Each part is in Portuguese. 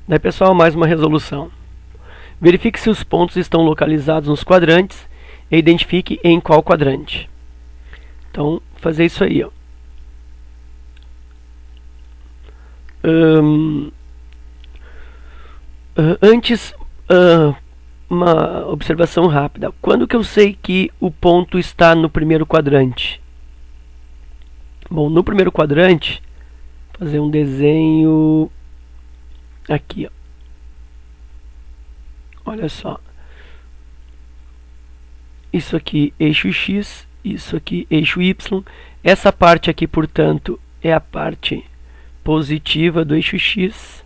Daí, pessoal, mais uma resolução. Verifique se os pontos estão localizados nos quadrantes e identifique em qual quadrante. Então, fazer isso aí, ó. Antes, uma observação rápida. Quando que eu sei que o ponto está no primeiro quadrante? Bom, no primeiro quadrante, fazer um desenho aqui, ó. Olha só. Isso aqui, eixo X, isso aqui, eixo Y. Essa parte aqui, portanto, é a parte positiva do eixo X.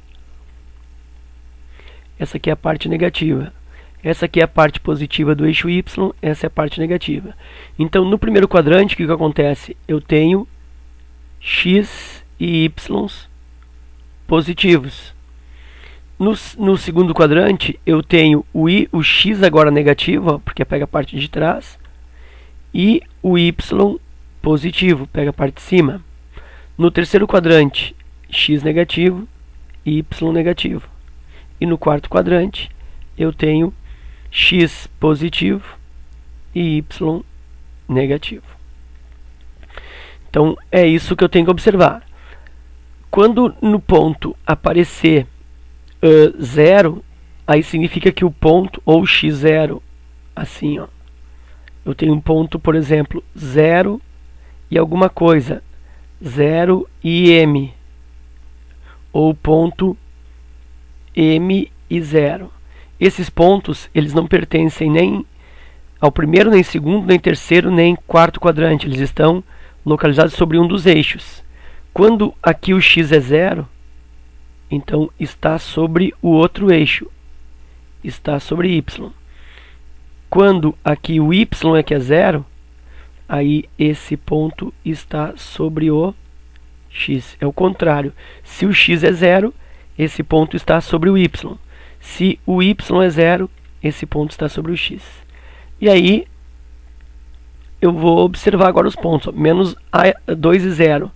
Essa aqui é a parte negativa. Essa aqui é a parte positiva do eixo Y, essa é a parte negativa. Então, no primeiro quadrante, o que acontece? Eu tenho X e Y positivos. No segundo quadrante, eu tenho o X agora negativo, ó, porque pega a parte de trás, e o Y positivo, pega a parte de cima. No terceiro quadrante, X negativo e Y negativo. E no quarto quadrante, eu tenho X positivo e Y negativo. Então, é isso que eu tenho que observar. Quando no ponto aparecer 0, aí significa que o ponto, ou x0, assim, ó, eu tenho um ponto, por exemplo, 0 e alguma coisa, 0 e m, ou ponto m e 0. Esses pontos, eles não pertencem nem ao primeiro, nem segundo, nem terceiro, nem quarto quadrante, eles estão localizados sobre um dos eixos. Quando aqui o x é 0, então está sobre o outro eixo, está sobre y. Quando aqui o y é que é 0, aí esse ponto está sobre o x. É o contrário. Se o x é 0, esse ponto está sobre o y. Se o y é 0, esse ponto está sobre o x. E aí, eu vou observar agora os pontos. Menos 2 e 0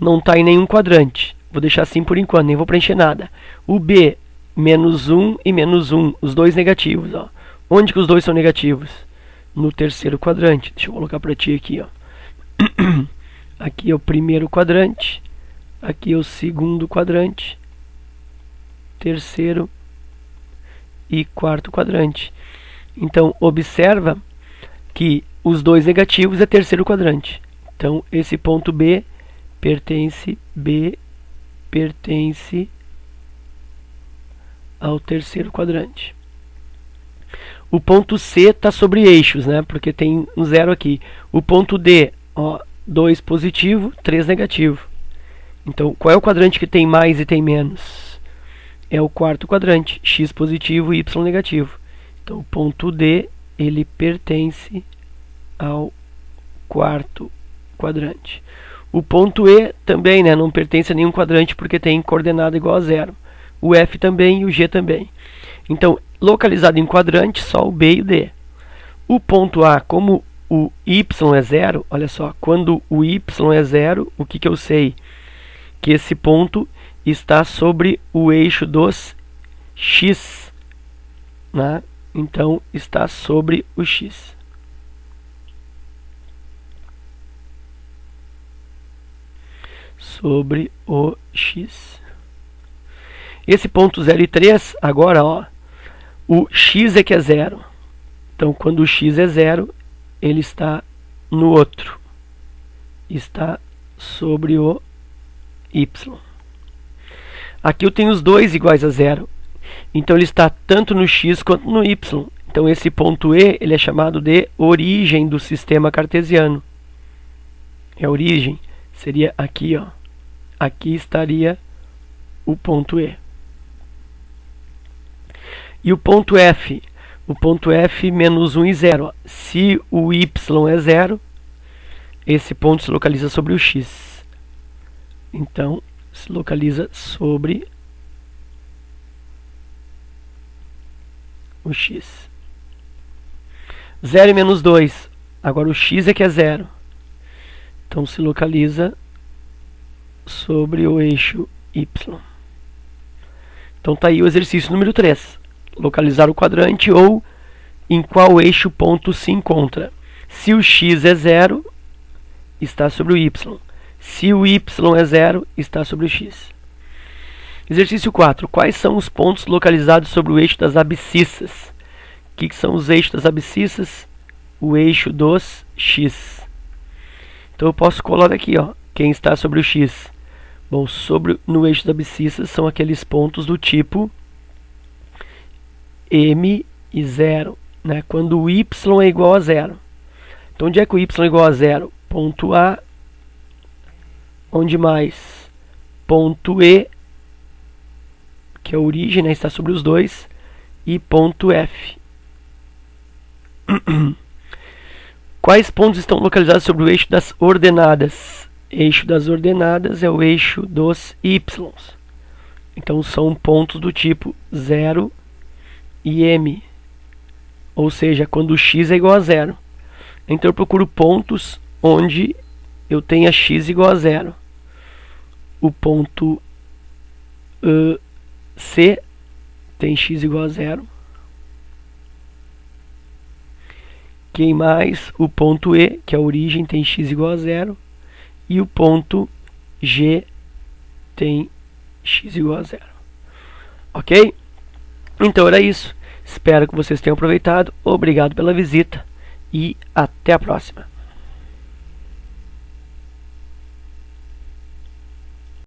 não está em nenhum quadrante. Vou deixar assim por enquanto, nem vou preencher nada. O B, menos 1 e menos 1, os dois negativos. Ó. Onde que os dois são negativos? No terceiro quadrante. Deixa eu colocar para ti aqui. Ó. Aqui é o primeiro quadrante. Aqui é o segundo quadrante. Terceiro e quarto quadrante. Então, observa que os dois negativos é terceiro quadrante. Então, esse ponto B pertence ao terceiro quadrante. O ponto C está sobre eixos, né? Porque tem um 0 aqui. O ponto D, ó, 2 positivo, 3 negativo. Então, qual é o quadrante que tem mais e tem menos? É o quarto quadrante, X positivo e Y negativo. Então, o ponto D, ele pertence ao quarto quadrante. O ponto E também, né, não pertence a nenhum quadrante porque tem coordenada igual a 0. O F também e o G também. Então, localizado em quadrante, só o B e o D. O ponto A, como o Y é 0, olha só, quando o Y é 0, o que eu sei? Que esse ponto está sobre o eixo dos X. Né? Então, está sobre o X. Sobre o X. Esse ponto 0 e 3, agora, ó, o X é que é 0. Então, quando o X é 0, ele está no outro. Está sobre o Y. Aqui eu tenho os dois iguais a 0. Então, ele está tanto no X quanto no Y. Então, esse ponto E, ele é chamado de origem do sistema cartesiano. É a origem. Seria aqui, ó. Aqui estaria o ponto E. E o ponto F? O ponto F, menos 1 e 0. Ó. Se o Y é 0, esse ponto se localiza sobre o X. Então, se localiza sobre o X. 0 e menos 2. Agora o X é que é 0. Então, se localiza sobre o eixo Y. Então tá aí o exercício número 3. Localizar o quadrante ou em qual eixo o ponto se encontra. Se o x é 0, está sobre o y. Se o y é 0, está sobre o x. Exercício 4. Quais são os pontos localizados sobre o eixo das abscissas? O que são os eixos das abscissas? O eixo dos x. Então eu posso colar aqui, ó, quem está sobre o x. Bom, no eixo das abscissas são aqueles pontos do tipo m e 0, né? Quando o y é igual a 0. Então onde é que o y é igual a 0? Ponto A. Onde mais? Ponto E, que é a origem, né? Está sobre os dois. E ponto F. Quais pontos estão localizados sobre o eixo das ordenadas? Eixo das ordenadas é o eixo dos y. Então são pontos do tipo 0 e m. Ou seja, quando x é igual a 0. Então eu procuro pontos onde eu tenha x igual a 0. O ponto C tem x igual a 0. Quem mais? O ponto E, que é a origem, tem x igual a 0. E o ponto G tem x igual a 0. Ok? Então era isso. Espero que vocês tenham aproveitado. Obrigado pela visita e até a próxima.